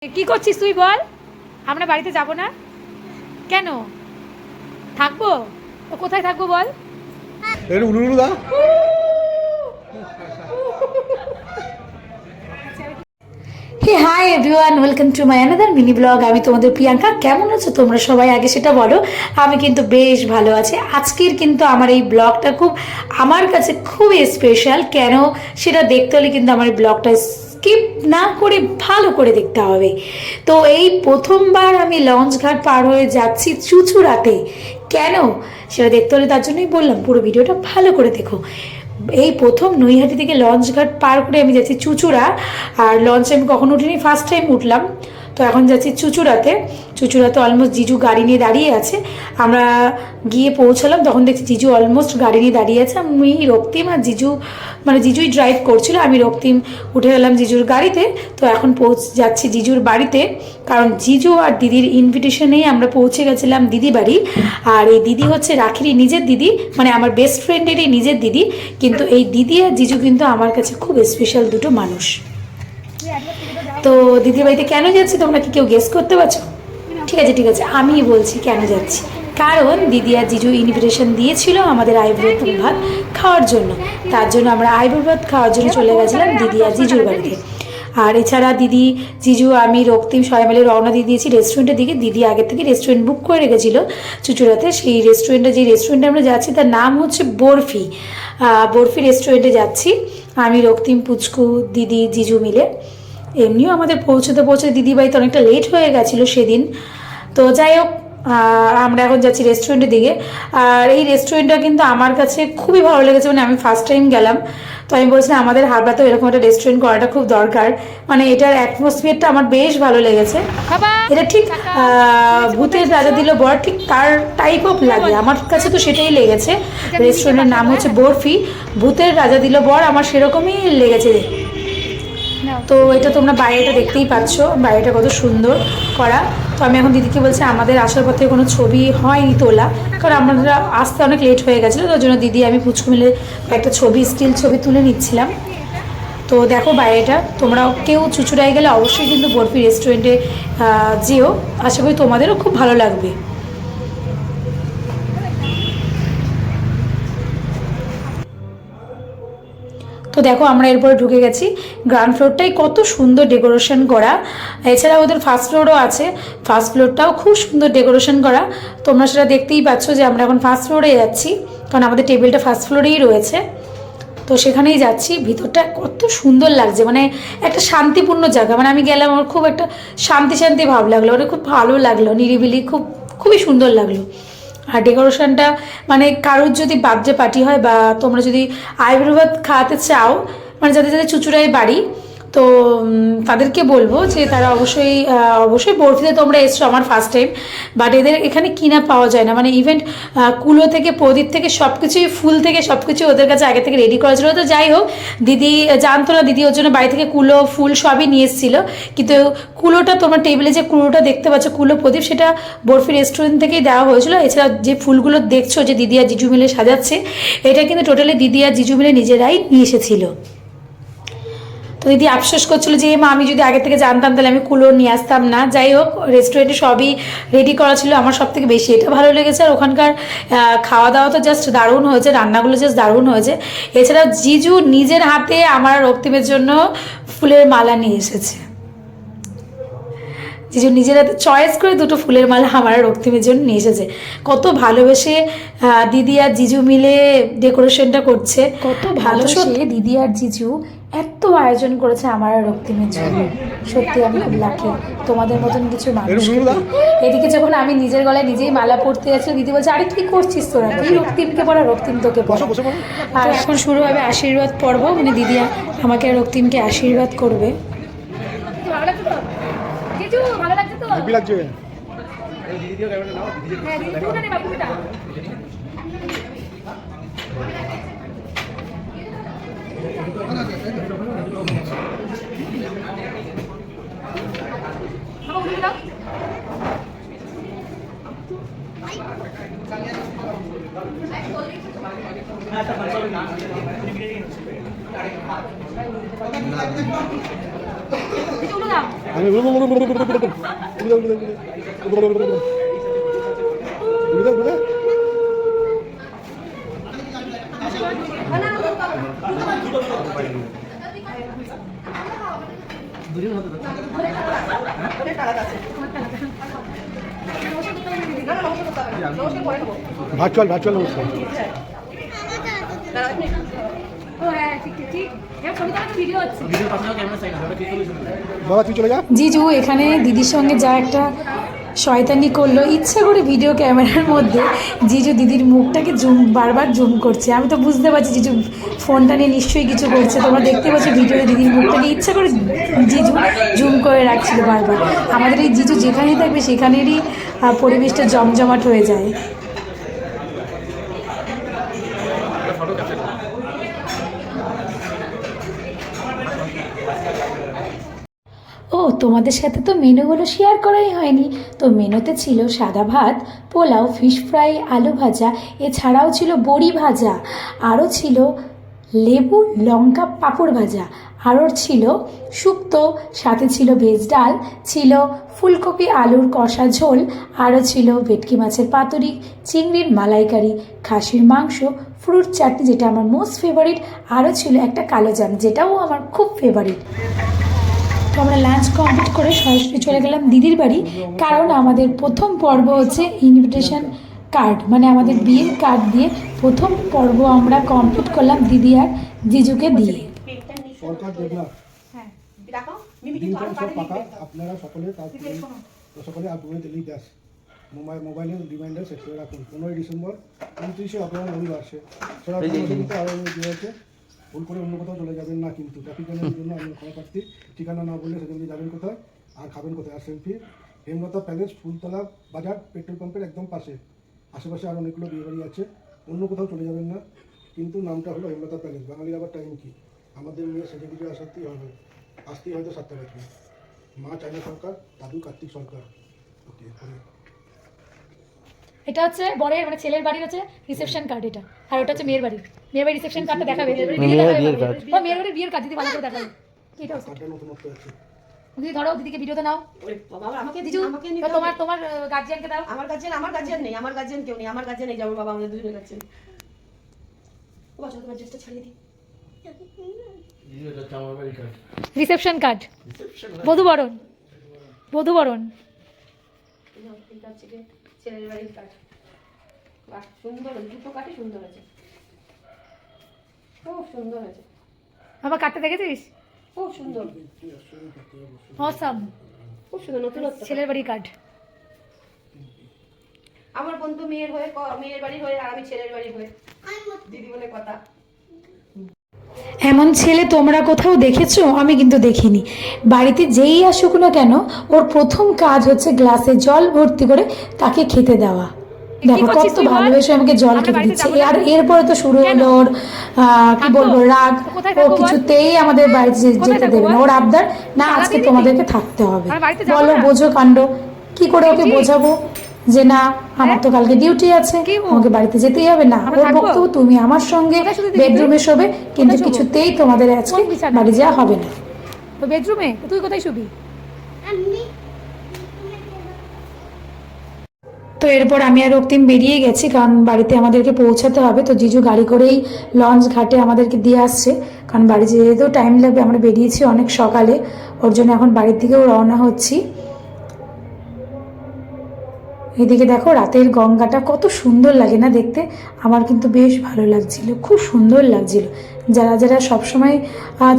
কি করছিস তুই বল? আমরা বাড়িতে যাব না কেন? থাকবো তো, কোথায় থাকবো বল? Hey hi everyone, welcome to my another mini blog. আমি তোমাদের প্রিয়াঙ্কা। কেমন আছো তোমরা সবাই? আগে সেটা বলো। আমি কিন্তু বেশ ভালো আছি। আজকের কিন্তু আমার এই ব্লগটা আমার কাছে খুবই স্পেশাল। কেন সেটা দেখতে হলে কিন্তু আমার এই ব্লগটা স্কিপ না করে ভালো করে দেখতে হবে। তো এই প্রথমবার আমি লঞ্চ ঘাট পার হয়ে যাচ্ছি চুঁচুড়াতে। কেন সেটা দেখতে হলে তার জন্যই বললাম পুরো ভিডিওটা ভালো করে দেখো। এই প্রথম নৈহাটি থেকে লঞ্চ ঘাট পার করে আমি যাচ্ছি চুঁচুড়া। আর লঞ্চে আমি কখনো উঠিনি, ফার্স্ট টাইম উঠলাম। তো এখন যাচ্ছি চুঁচুড়াতে। চুঁচুড়াতে অলমোস্ট জিজু গাড়ি নিয়ে দাঁড়িয়ে আছে। আমরা গিয়ে পৌঁছালাম, তখন দেখছি জিজু অলমোস্ট গাড়ি নিয়ে দাঁড়িয়ে আছে। আমি রক্তিম আর জিজু, মানে জিজুই ড্রাইভ করছিল, আমি রক্তিম উঠে গেলাম জিজুর গাড়িতে। তো এখন যাচ্ছি জিজুর বাড়িতে, কারণ জিজু আর দিদির ইনভিটেশনেই আমরা পৌঁছে গেছিলাম দিদি বাড়ি। আর এই দিদি হচ্ছে রাখিরই নিজের দিদি, মানে আমার বেস্ট ফ্রেন্ডেরই নিজের দিদি। কিন্তু এই দিদি আর জিজু কিন্তু আমার কাছে খুব স্পেশাল দুটো মানুষ। তো দিদির বাড়িতে কেন যাচ্ছি তোমরা কি কেউ গেস করতে পারছো? ঠিক আছে ঠিক আছে, আমিই বলছি কেন যাচ্ছি। কারণ দিদি আর জিজু ইনভিটেশন দিয়েছিল আমাদের আইবুড়ো ভাত খাওয়ার জন্য। তার জন্য আমরা আইবুড়ো ভাত খাওয়ার জন্য চলে গেছিলাম দিদি আর জিজুর বাড়িতে। আর এছাড়া দিদি, জিজু, আমি, রক্তিম সবাই মিলে রওনা দিয়ে দিয়েছি রেস্টুরেন্টের দিকে। দিদি আগে থেকে রেস্টুরেন্ট বুক করে রেখেছিল চুঁচুড়াতে। সেই রেস্টুরেন্টে, যে রেস্টুরেন্টে আমরা যাচ্ছি তার নাম হচ্ছে বরফি। বরফি রেস্টুরেন্টে যাচ্ছি আমি, রক্তিম, পুচকু, দিদি, জিজু মিলে। এমনিও আমাদের পৌঁছতে দিদি বাড়িতে অনেকটা লেট হয়ে গেছিলো সেদিন। তো যাই হোক, আমরা এখন যাচ্ছি রেস্টুরেন্টের দিকে। আর এই রেস্টুরেন্টটা কিন্তু আমার কাছে খুবই ভালো লেগেছে, মানে আমি ফার্স্ট টাইম গেলাম। তো আমি বলছিলাম আমাদের হাবড়াতেও এরকম একটা রেস্টুরেন্ট করাটা খুব দরকার। মানে এটার অ্যাটমসফিয়ারটা আমার বেশ ভালো লেগেছে। এটা ঠিক ভূতের রাজা দিল বর, ঠিক তার টাইপ অফ লাগে আমার কাছে, তো সেটাই লেগেছে। রেস্টুরেন্টের নাম হচ্ছে বরফি, ভূতের রাজা দিল বর, আমার সেরকমই লেগেছে। তো এটা তোমরা বাইরেটা দেখতেই পাচ্ছ, বাইরেটা কত সুন্দর করা। তো আমি এখন দিদিকে বলছি আমাদের আসার পথে কোনো ছবি হয়নি তোলা, কারণ আমরা আসতে অনেক লেট হয়ে গেছিলো। তার জন্য দিদি আমি পুচকু মিলে একটা ছবি, স্টিল ছবি তুলে নিচ্ছিলাম। তো দেখো বাইরেটা, তোমরাও কেউ চুঁচুড়ায় গেলে অবশ্যই কিন্তু বরফি রেস্টুরেন্টে যেও, আশা করি তোমাদেরও খুব ভালো লাগবে। তো দেখো আমরা এরপরে ঢুকে গেছি। গ্রাউন্ড ফ্লোরটাই কত সুন্দর ডেকোরেশন করা। এছাড়া ওদের ফার্স্ট ফ্লোরও আছে, ফার্স্ট ফ্লোরটাও খুব সুন্দর ডেকোরেশন করা। তোমরা সেটা দেখতেই পাচ্ছ যে আমরা এখন ফার্স্ট ফ্লোরে যাচ্ছি, কারণ আমাদের টেবিলটা ফার্স্ট ফ্লোরেই রয়েছে। তো সেখানেই যাচ্ছি। ভিতরটা কত সুন্দর লাগছে, মানে একটা শান্তিপূর্ণ জায়গা। মানে আমি গেলাম, আমার খুব একটা শান্তি শান্তি ভাব লাগলো, মানে খুব ভালো লাগলো, নিরিবিলি, খুবই সুন্দর লাগলো। আর ডেকোরেশনটা, মানে কারোর যদি বার্থডে পার্টি হয় বা তোমরা যদি আইবুড়ো ভাত খাওয়াতে চাও, মানে যাদের যাদের চুঁচুড়ায় বাড়ি, তো তাদেরকে বলবো যে তারা অবশ্যই বরফিতে তোমরা এসছো, আমার ফার্স্ট টাইম। বাট এদের এখানে কিনা পাওয়া যায় না, মানে ইভেন্ট কুলো থেকে, প্রদীপ থেকে, সব কিছুই, ফুল থেকে সব কিছুই ওদের কাছে আগে থেকে রেডি করা ছিল। তো যাই হোক, দিদি জানতো না, দিদি ওর জন্য বাড়ি থেকে কুলো, ফুল সবই নিয়ে এসেছিলো। কিন্তু কুলোটা, তোমার টেবিলে যে কুলোটা দেখতে পাচ্ছ, কুলো প্রদীপ, সেটা বরফি রেস্টুরেন্ট থেকেই দেওয়া হয়েছিল। এছাড়া যে ফুলগুলো দেখছো যে দিদি আর জিজু মিলে সাজাচ্ছে, এটা কিন্তু টোটালি দিদি আর জিজু মিলে নিজেরাই নিয়ে এসেছিলো। তো দিদি আফসোস করছিল যে মা, আমি যদি আগে থেকে জানতাম তাহলে আমি কুলো নিয়ে আসতাম না। যাই হোক, রেস্টুরেন্টে সবই রেডি করা ছিল। আমার সব থেকে বেশি এটা ভালো লেগেছে। আর ওখানকার খাওয়া দাওয়া তো জাস্ট দারুণ হয়েছে, রান্নাগুলো জাস্ট দারুণ হয়েছে। এছাড়া জিজু নিজের হাতে আমার রক্তিমের জন্য ফুলের মালা নিয়ে এসেছে। জিজু নিজের হাতে চয়েস করে দুটো ফুলের মালা আমার রক্তিমের জন্য নিয়ে এসেছে। কত ভালোবেসে দিদি আর জিজু মিলে ডেকোরেশনটা করছে, কত ভালোবেসে দিদি আর জিজু এত আয়োজন করেছে আমার রক্তিমের জন্য। সত্যি আমি খুব লাকি তোমাদের মতন কিছু মানুষ। এদিকে যখন আমি নিজের গলায় নিজেই মালা পরতে যাচ্ছি, দিদি বলছে আরে কি করছিস তোরা, তুই রক্তিমকে পড়া, রক্তিম তোকে পড়া। আর এখন শুরু হবে আশীর্বাদ পর্ব, মানে দিদি আমাকে রক্তিমকে আশীর্বাদ করবে। ভালো লাগছে তো? হেভি লাগছে। এই দিদিও ক্যামেরা নাও, দিদি হ্যাঁ দিদি তুই না বাবুটা। বাবা উঠে দাও। না তা ভালো না। দিদি উঠে ভার্চুয়াল ভার্চুয়াল অনুষ্ঠান। বাবা তুই চলে যা। জিজু এখানে দিদির সঙ্গে যা একটা শয়তানি করলো, ইচ্ছা করে ভিডিও ক্যামেরার মধ্যে জিজু দিদির মুখটাকে বারবার জুম করছে। আমি তো বুঝতে পারছি জিজু ফোনটা নিয়ে নিশ্চয়ই কিছু করছে। তোমরা দেখতে পাচ্ছ ভিডিওতে দিদির মুখটাকে ইচ্ছা করে জিজু জুম করে রাখছিল বারবার। আমাদের এই জিজু যেখানেই থাকবে সেখানেরই পরিবেশটা জমজমাট হয়ে যায়। ও তোমাদের সাথে তো মেনুগুলো শেয়ার করাই হয়নি। তো মেনুতে ছিল সাদা ভাত, পোলাও, ফিশ ফ্রাই, আলু ভাজা, এছাড়াও ছিল বড়ি ভাজা, আরও ছিল লেবু লঙ্কা পাঁপড় ভাজা, আরও ছিল শুক্তো, সাথে ছিল ভেজ ডাল, ছিল ফুলকপি আলুর কষা ঝোল, আরও ছিল ভেটকি মাছের পাতুরি, চিংড়ির মালাইকারি, খাসির মাংস, ফ্রুট চাটনি যেটা আমার মোস্ট ফেভারিট, আরও ছিল একটা কালো জাম যেটাও আমার খুব ফেভারিট। তো আমরা লাঞ্চ কমপ্লিট করে সরাসরি চলে গেলাম দিদির বাড়ি, কারণ আমাদের প্রথম পর্ব হচ্ছে ইনভিটেশন কার্ড, মানে আমাদের বিয়ের কার্ড দিয়ে প্রথম পর্ব আমরা কমপ্লিট করলাম দিদি আর জিজুকে দিয়ে। সরকার দেবনাথ দিনক্ষণ সব পাকা, আপনারা সকলে সকলে আপনি দিল্লি ব্যাস মোবাইলের রিমাইন্ডার সেট করে রাখুন। 15ই ডিসেম্বর 29শে আপনারা রবিবার আসে সেটা কিন্তু আরও দিয়ে আছে। ভুল করে অন্য কোথাও চলে যাবেন না, কিন্তু ট্রাফিক জ্যামের জন্য আমি ক্ষমা প্রার্থী। ঠিকানা না বললে সেখানে যাবেন কোথায় আর খাবেন কোথায়? আর সেলফি হেমলতা প্যালেস, ফুলতলা বাজার, পেট্রোল পাম্পের একদম পাশে। আশেপাশে আরও অনেকগুলো বিয়েবাড়ি আছে, অন্য কোথাও চলে যাবেন না, কিন্তু নামটা হলো হেমলতা প্যালেস। বাঙালির আবার টাইম কি, আমাদের মেয়ে সেজে কিছু আসতেই হবে, আসতেই হয়তো 7টা বাজবে। মা চাইনা সরকার, দাদু কার্তিক সরকার। ওকে, এটা হচ্ছে বরের মানে ছেলের বাড়ির হচ্ছে রিসেপশন কার্ড এটা, আর ওটা হচ্ছে মেয়ের বাড়ির। মেয়ের বাড়ির রিসেপশন কার্ডটা দেখাবে, মেয়ের বাড়ির বিয়ের কার্ড দিদি ভালো করে দেখাবে। কি এটা হচ্ছে দিদি, ধরো দিদিকে ভিডিওতে নাও। আমাকে দিজু তোমার তোমার গার্জিয়ানকে দাও। আমার গার্জিয়ান নেই, আমার গার্জিয়ান কেউ নেই, আমার গার্জিয়ান এই যে আমার বাবা, আমাদের দুজনের গার্জিয়ান। ও বাচ্চা তোমার ড্রেসটা ছাড়িয়ে দিই। রিসেপশন কার্ড, বধূবরণ, বধূবরণ। এটা হচ্ছে কি ছেলের বাড়ির কার্ড। বাহ, সুন্দর, দুটো কাটে সুন্দর আছে, খুব সুন্দর আছে। বাবা কাটতে দেখেছিস? খুব সুন্দর, অসাম, খুব সুন্দর নতুন ছেলের বাড়ি কার্ড। আমার বন্ধু মেয়ের বাড়ি হয়ে আর আমি ছেলের বাড়ি হয়ে দিদি বলে কথা। এমন ছেলে তোমরা কোথাও দেখেছো? আমি কিন্তু দেখিনি। বাড়িতে যেই আসুক না কেন ওর প্রথম কাজ হচ্ছে গ্লাসে জল ভর্তি করে তাকে খেতে দেওয়া। দেখো কত ভালোবেসে আমাকে জল খেতে দিচ্ছে। আর এরপরে তো শুরু হলো ওর কি বলবো রাগ। ও কিছুতেই আমাদের বাড়িতে যেতে দেবে না, ওর আবদার না আজকে তোমাদেরকে থাকতে হবে। বলো বোঝো কাণ্ড, কি করে ওকে বোঝাবো যে না আমার তো কালকে ডিউটি আছে, আমাকে বাড়িতে যেতেই হবে। না, ওর বক্তব্য তুমি আমার সঙ্গে বেডরুমে শোবে, কিন্তু কিছুতেই তোমাদের আজকে বাড়ি যাওয়া হবে না। বেডরুমে তুই কোথায় শুবি? তো এরপর আমি আর রক্তিম বেরিয়ে গেছি, কারণ বাড়িতে আমাদেরকে পৌঁছাতে হবে। তো জিজু গাড়ি করেই লঞ্চ ঘাটে আমাদেরকে দিয়ে আসছে, কারণ বাড়ি যেতেও টাইম লাগবে। আমরা বেরিয়েছি অনেক সকালে, ওর জন্য এখন বাড়ির দিকেও রওনা হচ্ছি। এদিকে দেখো রাতের গঙ্গাটা কত সুন্দর লাগে না দেখতে? আমার কিন্তু বেশ ভালো লাগছিল, খুব সুন্দর লাগছিল। যারা যারা সবসময়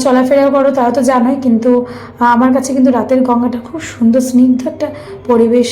চলাফেরা করো তারা তো জানোই, কিন্তু আমার কাছে কিন্তু রাতের গঙ্গাটা খুব সুন্দর, স্নিগ্ধ একটা পরিবেশ